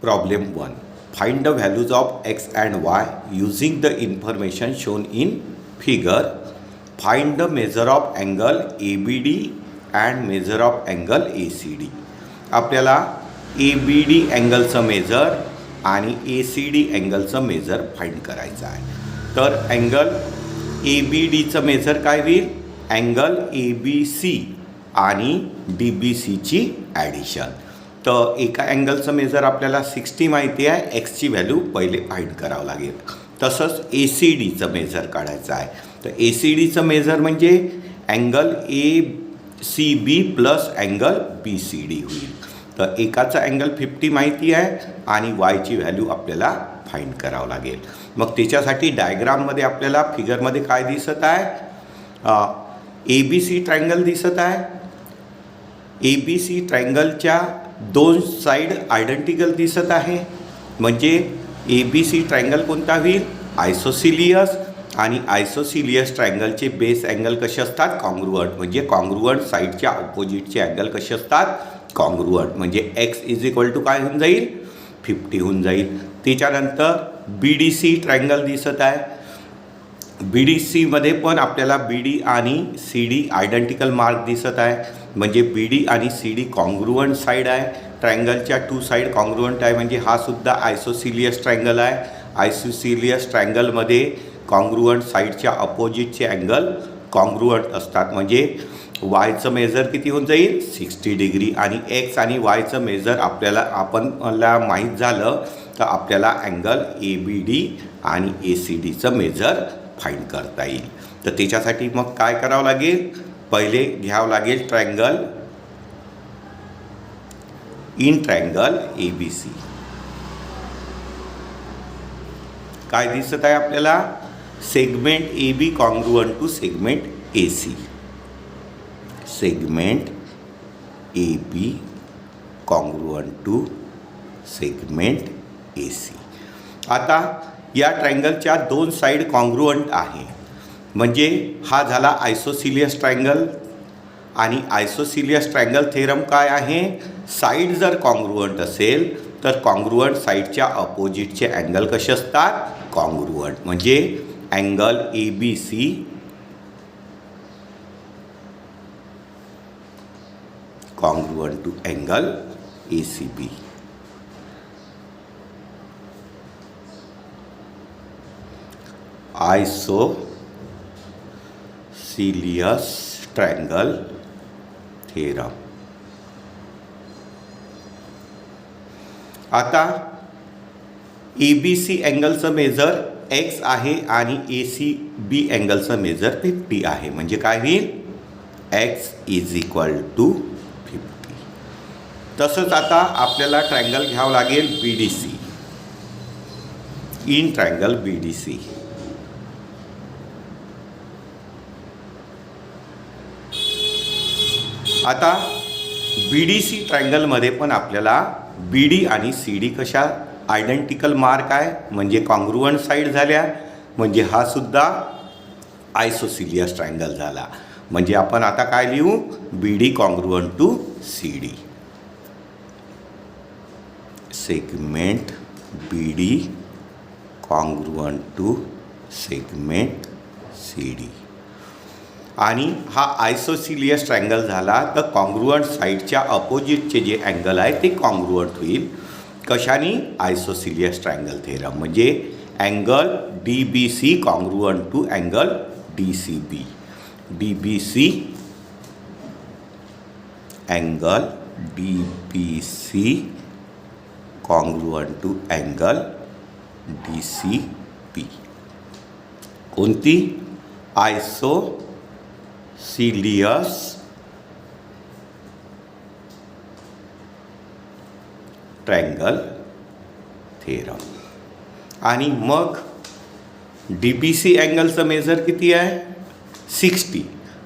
Problem 1. Find the values of x and y using the information shown in figure. Find the measure of angle ABD and measure of angle ACD. आपल्याला ABD अँगलचं major आणि ACD अँगलचं measure find करायचं आहे. तर angle ABDचं measure काय होईल? Angle ABC आणि DBCची addition. तर एका अँगलचं मेजर आपल्याला 60 माहिती आहे. एक्सची व्हॅल्यू पहिले फाइंड करावं लागेल. तसंच ACDचं मेजर काढायचं आहे. तर ACDचं मेजर म्हणजे angle ACB plus angle BCD होईल. तर एकाचा अँगल 50 माहिती आहे आणि वायची व्हॅल्यू आपल्याला फाइंड करावं लागेल. मग त्याच्यासाठी डायग्राममध्ये आपल्याला फिगरमध्ये काय दिसत आहे? ABC ट्रायंगल दिसत आहे. ABC ट्रायंगलच्या दोन साईड आयडेंटिकल दिसत आहे. म्हणजे ABC ट्रायंगल कोणता होईल? आयसोसिलियस. आणि आयसोसिलियस ट्रायंगलचे बेस अँगल कसे असतात? कॉन्ग्रुअंट. म्हणजे कॉन्ग्रुअंट साईडच्या ऑपोजिटचे अँगल कसे असतात? कॉन्ग्रुअंट. म्हणजे एक्स इज इक्वल टू काय होऊन जाईल? 50 होऊन जाईल. त्याच्यानंतर BDC ट्रायंगल दिसत आहे. BDCमध्ये पण आपल्याला BD आणि CD आयडेंटिकल मार्क दिसत आहे. म्हणजे BD आणि CD कॉन्ग्रुअंट साईड आहे. ट्रायंगलच्या टू साईड कॉन्ग्रुअंट आहे. म्हणजे हा सुद्धा आयसोसिलियस ट्रायंगल आहे. आयसोसिलियस ट्रायंगलमध्ये कॉन्ग्रुअंट साईडच्या अपोजिटचे अँगल कॉन्ग्रुअंट असतात. म्हणजे वायचं मेजर किती होऊन जाईल? 60 डिग्री. आणि एक्स आणि वायचं मेजर आपल्याला माहीत झालं तर आपल्याला अँगल ABD आणि ACDचं मेजर फाइंड करता येईल. तर त्याच्यासाठी मग काय करावं लागेल? पहिले घ्यावं लागेल ट्रायंगल इन ट्रायंगल ABC. काय दिसत आहे आपल्याला? Segment AB congruent to segment AC. Segment AB congruent to segment AC. आता या ट्रायंगलच्या दोन साईड कॉन्ग्रुअंट आहे. म्हणजे हा झाला आयसोसिलियस ट्रायंगल. आणि आयसोसिलियस ट्रायंगल थेरम काय आहे? साईड जर कॉन्ग्रुअंट असेल तर कॉन्ग्रुअंट साईडच्या अपोजिटचे अँगल कसे असतात? कॉन्ग्रुअंट. म्हणजे angle ABC congruent to angle ACB. Isosceles triangle theorem. आता ABC अँगलचं मेजर x आहे आणि ACB अँगलचं मेजर 50 आहे. म्हणजे काय होईल? x is equal to 50. तसंच आता आपल्याला ट्रायंगल घ्यावं लागेल BDC. In triangle BDC. आता BDC ट्रायंगलमध्ये पण आपल्याला BD आणि CD कशा आयडेंटिकल मार्क आहे. म्हणजे कॉन्ग्रुअंट साईड झाल्या. म्हणजे हा सुद्धा आयसोसिलियस ट्रायंगल झाला. म्हणजे आपण आता काय लिहू? BD congruent to CD. Segment BD congruent to segment CD. आणि हा आयसोसिलियस ट्रायंगल झाला तर कॉन्ग्रुअंट साईडच्या अपोजिटचे जे अँगल आहे ते कॉन्ग्रुअंट होईल. कशाने? Isosceles triangle theorem. म्हणजे angle DBC congruent to angle DCB. DBC angle DBC congruent to angle DCB. कोणती? Isosceles triangle theorem. आणि मग DBC अँगलचं मेजर किती आहे? 60.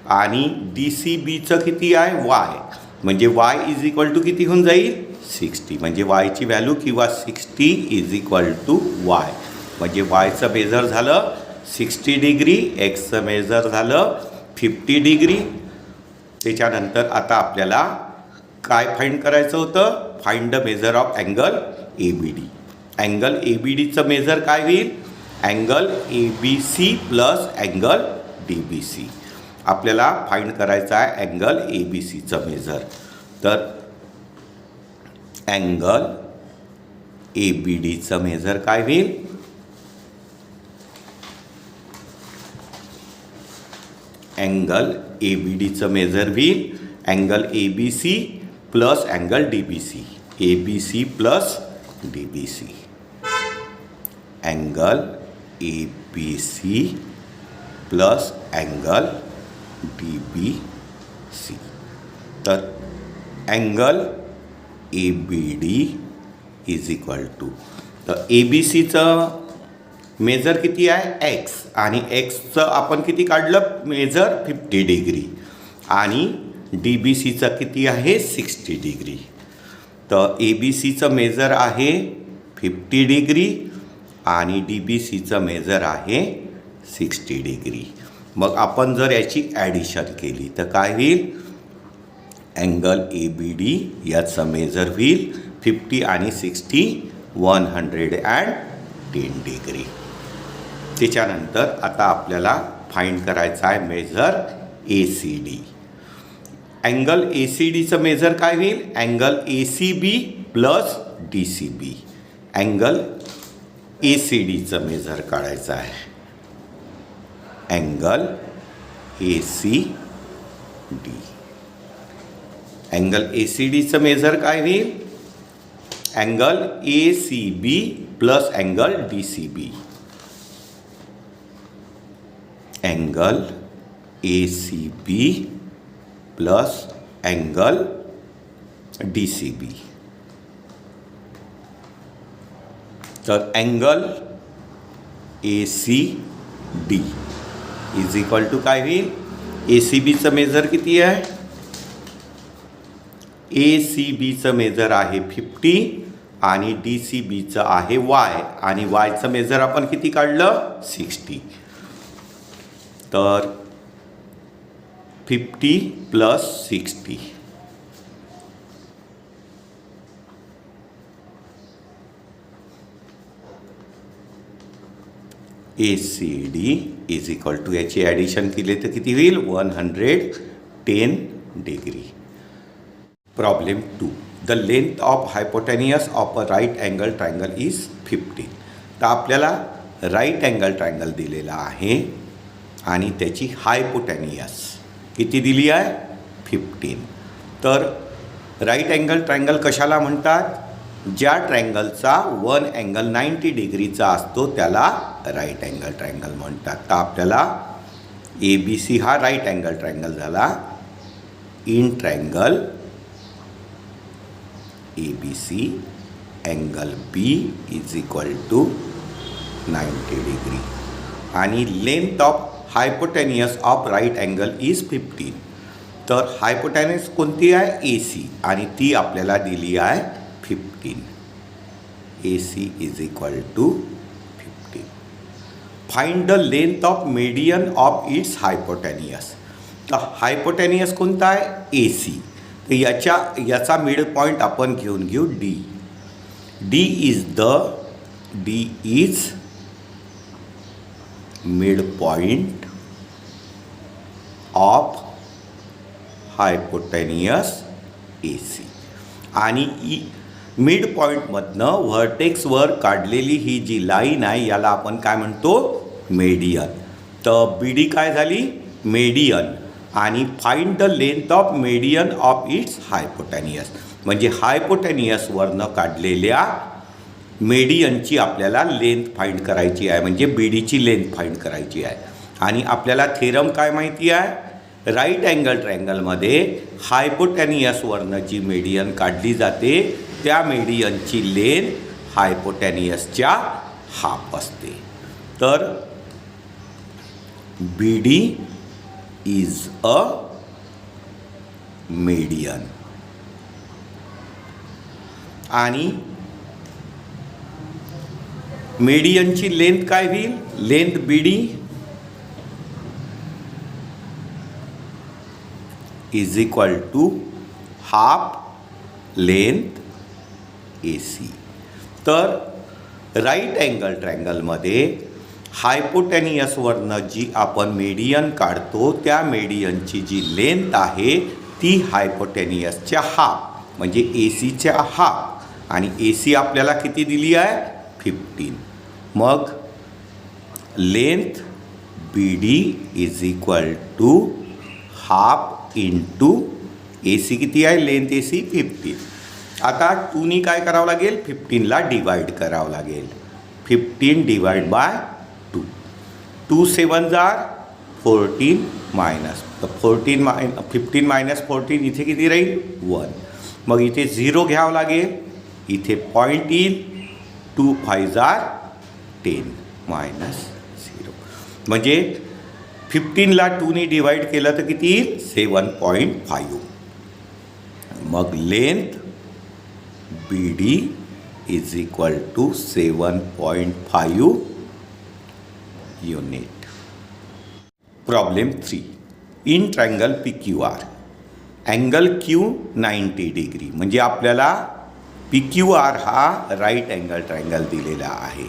आणि DCBचं किती आहे? y. म्हणजे y इज इक्वल टू किती होऊन जाईल? 60. म्हणजे yची व्हॅल्यू किंवा 60 इज इक्वल टू y. म्हणजे yचं मेजर झालं 60 डिग्री. एक्सचं मेजर झालं 50 डिग्री. त्याच्यानंतर आता आपल्याला काय फाइंड करायचं होतं? Find the measure of angle ABD. Angle ABDचं मेजर काय होईल? Angle ABC plus angle DBC. आपल्याला फाइंड करायचा आहे अँगल ABCचं मेजर. तर अँगल ABDचं मेजर काय होईल? अँगल ABDचं मेजर होईल angle ABC plus angle DBC. ABC plus DBC. Angle ABC plus angle DBC. तर angle ABD is equal to, तर ABCचं मेजर किती आहे? X, आणि Xचं आपण किती काढलं मेजर? 50 डिग्री, आणि DBCचं किती आहे? 60 डिग्री. तर ABCचं मेजर आहे 50 डिग्री आणि DBCचं मेजर आहे 60 डिग्री. मग आपण जर याची ॲडिशन केली तर काय होईल? अँगल ABD याचं मेजर होईल 50 आणि 60 110 डिग्री. त्याच्यानंतर आता आपल्याला फाइंड करायचं आहे मेजर ACD. अँगल ACDचं मेजर काय होईल? Angle ACB plus DCB. Angle ACDचं मेजर काढायचं आहे. Angle ACD. अँगल ACDचं मेजर काय होईल? Angle ACB plus angle DCB. Angle ACB plus angle DCB. तर angle ACD is equal to काय होईल? ACBचं मेजर किती आहे? ACBचं मेजर आहे 50 आणि DCBचं आहे Y, आणि Yचं मेजर आपण किती काढलं? 60. तर 50 plus 60. ACD is equal to, याची ॲडिशन केली तर किती होईल? 110 degree. Problem 2. The length of hypotenuse of a right angle triangle is 15. तर आपल्याला राईट अँगल ट्रायंगल दिलेला आहे आणि त्याची हायपोटेनियस किती दिली आहे? 15. तर राईट अँगल ट्रायंगल कशाला म्हणतात? ज्या ट्रायंगलचा वन अँगल 90 डिग्रीचा असतो त्याला राईट अँगल ट्रायंगल म्हणतात. तर आपल्याला ABC हा राईट अँगल ट्रायंगल झाला. In triangle ABC angle B is equal to 90 degree, आणि length of hypotenuse of right angle is 15. तर हायपोटेनियस कोणती आहे? AC, आणि ती आपल्याला दिली आहे 15. AC is equal to 15. Find the length of median of its hypotenuse. तर हायपोटेनियस कोणता आहे? AC. तर याचा मिड पॉईंट आपण घेऊन घेऊ D. D is mid point of hypotenuse AC, आणि मिड पॉईंटमधनं व्हर्टेक्सवर काढलेली ही जी लाईन आहे याला आपण काय म्हणतो? मेडियन. तर BD काय झाली? मेडियन. आणि find the length of median of its hypotenuse, म्हणजे हायपोटेनियसवरनं काढलेल्या मेडियनची आपल्याला लेंथ फाइंड करायची आहे, म्हणजे BDची लेंथ फाइंड करायची आहे. आणि आपल्याला थेरम काय माहिती आहे? राईट अँगल ट्रायंगलमध्ये हायपोटेनियसवरनं जी मेडियन काढली जाते त्या मेडियनची लेंथ हायपोटेनियसच्या हाफ असते. तर BD इज अ मेडियन, आणि मेडियनची लेंथ काय होईल? Length BD is equal to half length AC. तर राईट अँगल ट्रायंगलमध्ये हायपोटेनियसवरनं जी आपण मेडियन काढतो त्या मेडियनची जी लेंथ आहे ती हायपोटेनियसच्या हाफ म्हणजे ए सीच्या हाफ आणि ए सी आपल्याला किती दिली आहे 15. मग length B D is equal to half into A C किती आहे लेंथ ए सी 15. आता 2नी काय करावं लागेल 15ला डिवाइड करावं लागेल 15 डिवाइड बाय 2 2 7 जार 14 मायनस तर 15 मायनस 14 इथे किती राहील 1. मग इथे 0 घ्यावं लागेल इथे पॉईंट येईल 2 5 जार 10 मायनस 0 म्हणजे 15ला 2नी डिवाइड केलं तर किती येईल 7.5. मग length B D is equal to 7.5 unit. Problem 3. In triangle P Q R angle Q 90 degree म्हणजे आपल्याला पी क्यू आर हा राईट अँगल ट्रायंगल दिलेला आहे.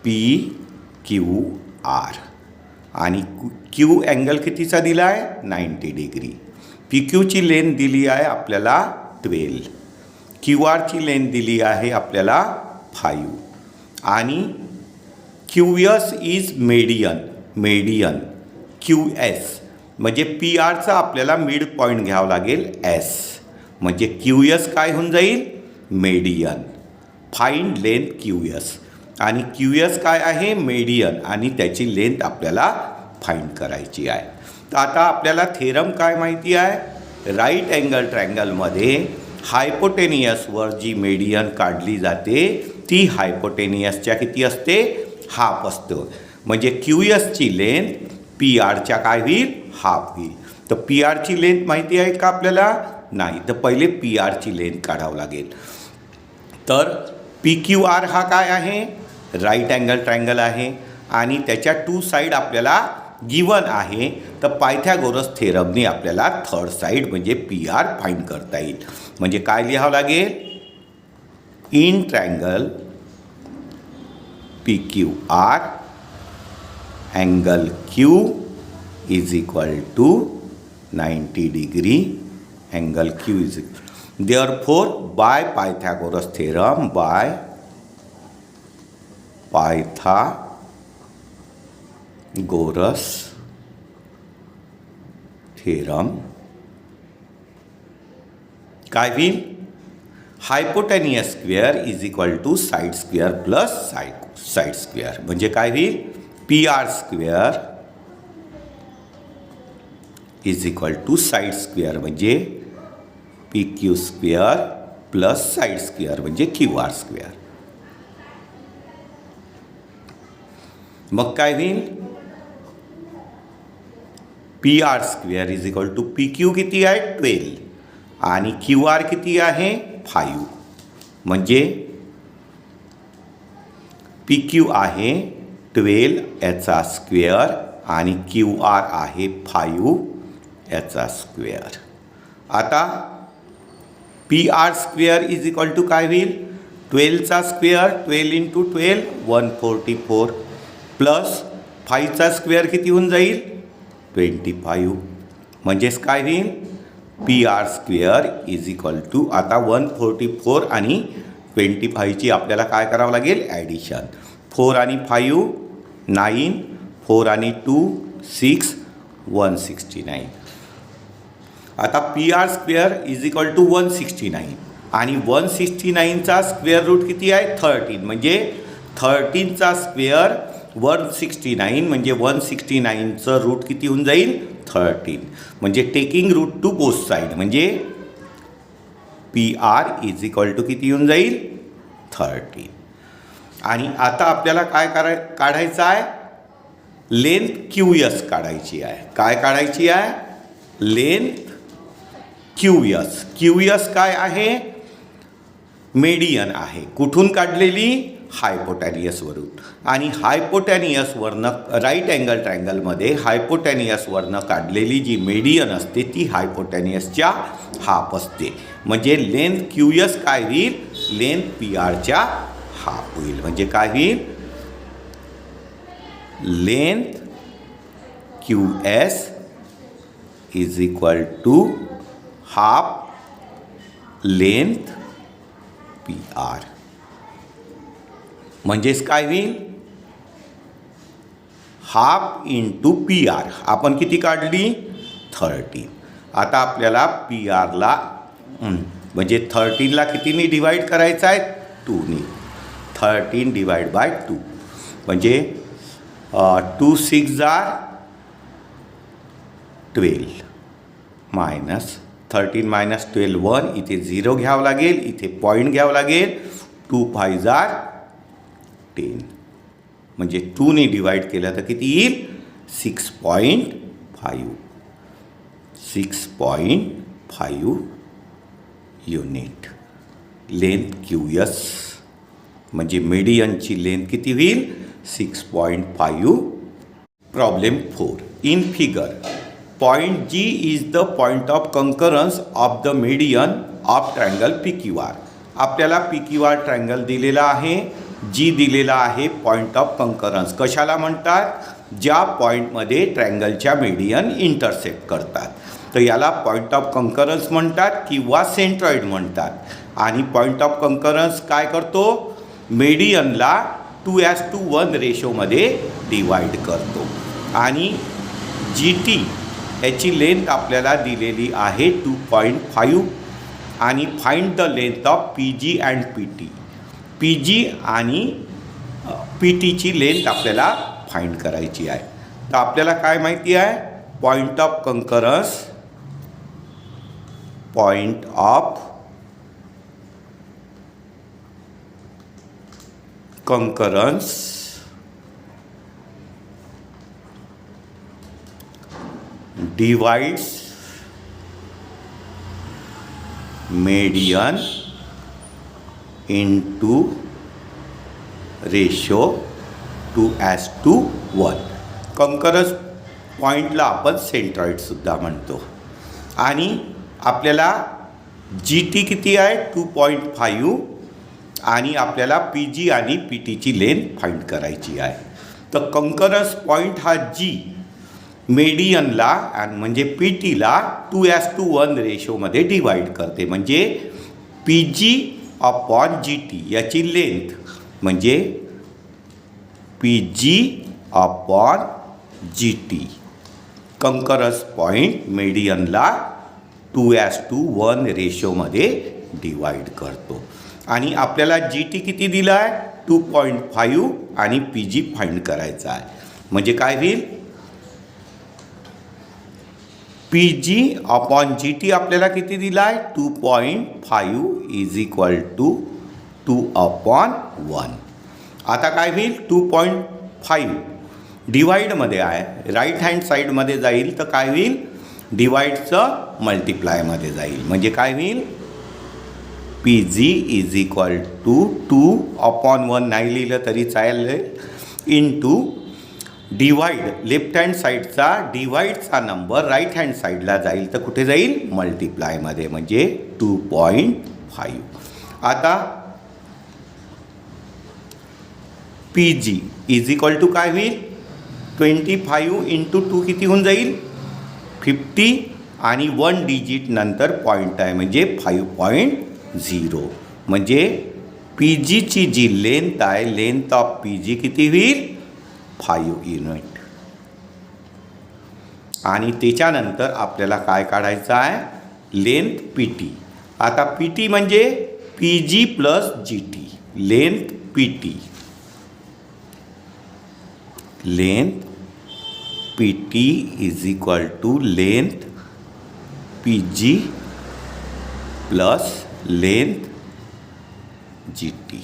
पी क्यू आर आणि क्यू अँगल कितीचा दिला आहे 90 डिग्री. पी क्यूची लेंथ दिली आहे आपल्याला 12. क्यू आरची लेंथ दिली आहे आपल्याला 5 आणि Q S is median Q S म्हणजे पी आरचा आपल्याला मिड पॉईंट घ्यावं लागेल एस म्हणजे क्यू एस काय होऊन जाईल median. Find length Q S आणि क्यू एस काय आहे मेडियन आणि त्याची लेंथ आपल्याला फाइंड करायची आहे. तर आता आपल्याला थेरम काय माहिती आहे राईट अँगल ट्रायंगलमध्ये हायपोटेनियसवर जी मेडियन काढली जाते ती हायपोटेनियसच्या किती असते हाफ असतं म्हणजे क्यू एसची लेंथ पी आरच्या काय होईल हाफ होईल. तर पी आरची लेंथ माहिती आहे का आपल्याला नाही तर पहिले पी आरची लेंथ काढावं लागेल. तर पी क्यू आर हा काय आहे राईट अँगल ट्रायंगल आहे आणि त्याच्या 2 साईड आपल्याला गिवन आहे. तर पायथागोरस थेरमने आपल्याला थर्ड साईड म्हणजे पी आर फाइंड करता येईल. म्हणजे काय लिहावं लागेल in triangle P Q R angle Q is equal to 90 degree angle Q is therefore by Pythagoras theorem by Pythagoras theorem काय होईल hypotenuse square is equal to side square plus side square म्हणजे काय होईल P R square is equal to side square म्हणजे P Q square plus side square म्हणजे Q R square. मग काय होईल P R square is equal to P Q किती आहे 12 आणि क्यू आर किती आहे 5 म्हणजे पी क्यू आहे 12 याचा स्क्वेअर आणि क्यू आर आहे 5 याचा स्क्वेअर. आता P R square is equal to काय होईल 12चा स्क्वेअर 12 इंटू 12 144 प्लस 5चा स्क्वेअर किती होऊन जाईल 25 म्हणजेच काय होईल P R square is equal to आता 144 आणि 25ची आपल्याला काय करावं लागेल ॲडिशन 4 आणि 5 9 4 आणि 2 6 169. आता P R square is equal to 169 आणि 169चा स्क्वेअर रूट किती आहे 13 म्हणजे 13चा स्क्वेअर 169 म्हणजे 169चं रूट किती होऊन जाईल 13 म्हणजे taking root to both side म्हणजे P R is equal to किती येऊन जाईल 13. आणि आता आपल्याला काय काढायचं आहे लेंथ क्यू एस काढायची आहे. काय काढायची आहे length Q S. Q S काय आहे मेडियन आहे. कुठून काढलेली हायपोटॅनियसवरून. आणि हायपोटॅनियसवरनं राईट अँगल ट्रायंगलमध्ये हायपोटॅनियसवरनं काढलेली जी मेडियन असते ती हायपोटॅनियसच्या हाफ असते. म्हणजे लेंथ क्यू एस काय होईल, लेंथ पी आरच्या हाफ होईल. म्हणजे काय होईल, length Q S is equal to half length P R. म्हणजेच काय होईल, हाफ इंटू पी आर. आपण किती काढली, 13. आता आपल्याला पी आरला म्हणजे 13ला कितीने डिवाईड करायचं आहे, 2ने. 13 डिवाइड बाय 2 म्हणजे 2 6 जार 12 मायनस 13 मायनस 12 1. इथे 0 घ्यावं लागेल, इथे पॉईंट घ्यावं लागेल. 2 5 जार 10 म्हणजे 2ने डिवाइड केलं तर किती येईल, 6.5. 6.5 युनिट लेंथ क्यू एस. म्हणजे मीडियनची लेंथ किती होईल, 6.5. Problem 4. In figure point G is the point of concurrence of the median of triangle P Q R. आपल्याला पी क्यू आर ट्रायंगल दिलेला आहे, G दिलेला आहे पॉइंट ऑफ कंकरन्स. कशाला म्हणतात, ज्या पॉईंटमध्ये ट्रायंगलच्या मीडियन इंटरसेक्ट करतात. तर याला पॉइंट ऑफ कंकरन्स म्हणतात किंवा सेंट्रॉइड म्हणतात. आणि पॉइंट ऑफ कंकरन्स काय करतो, मीडियनला 2:1 रेशोमध्ये डिवाइड करतो. आणि GT याची लेंथ आपल्याला दिलेली आहे 2.5. आणि find the length of PG and PT. PG आणि PTची लेंथ आपल्याला फाइंड करायची आहे. तर आपल्याला काय माहिती आहे, point of कंकरन्स, point of कंकरन्स divides median into ratio 2:1. कंकरन्स पॉईंटला आपण सेंट्रॉइडसुद्धा म्हणतो. आणि आपल्याला GT किती आहे, 2.5. आणि आपल्याला PG आणि PTची लेंथ फाइंड करायची आहे. तर कंकरन्स पॉईंट हा G मीडियनला आणि म्हणजे PTला 2:1 रेशोमध्ये डिवाइड करते. म्हणजे PG अपॉन GT याची लेंथ म्हणजे PG upon GT. Concurrence point मीडियनला 2:1 रेशोमध्ये डिवाइड करतो. आणि आपल्याला GT किती दिला आहे, 2.5. आणि PG फाइंड करायचा आहे. म्हणजे काय होईल, PG अपॉन GT आपल्याला किती दिला आहे, 2.5 इज इक्वल टू 2/1. आता काय होईल, 2.5 डिवाईडमध्ये आहे, राईट हँड साईडमध्ये जाईल तर काय होईल, डिवाईडचं मल्टिप्लायमध्ये जाईल. म्हणजे काय होईल, PG इज इक्वल टू 2/1 नाही लिहिलं तरी चालेल, इंटू डिवाइड लेफ्ट हँड साईडचा डिवाइडचा नंबर राईट हँड साईडला जाईल तर कुठे जाईल, मल्टिप्लायमध्ये. म्हणजे 2.5. आता PG इज इक्वल टू काय होईल, 25 इंटू 2 किती होऊन जाईल, 50. आणि 1 डिजिट नंतर पॉईंट आहे म्हणजे 5.0. म्हणजे PGची जी लेंथ आहे, लेंथ ऑफ PG किती होईल, 5 युनिट. आणि त्याच्यानंतर आपल्याला काय काढायचं आहे, लेंथ PT. आता PT म्हणजे PG plus GT. Length PT, length PT is equal to length PG plus length GT.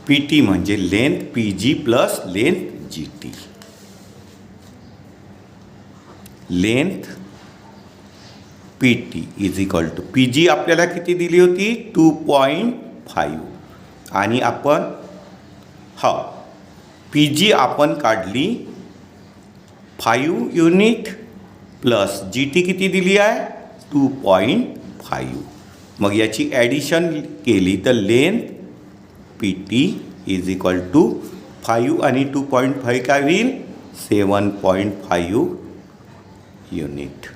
PT म्हणजे length PG plus length GT. Length P T is equal to P G आपल्याला किती दिली होती 2.5 आणि आपण P G आपण काढली 5 unit plus G T किती दिली आहे 2.5. मग याची ॲडिशन केली तर length P T is equal to 5 आणि 2.5 काय होईल 7.5 युनिट.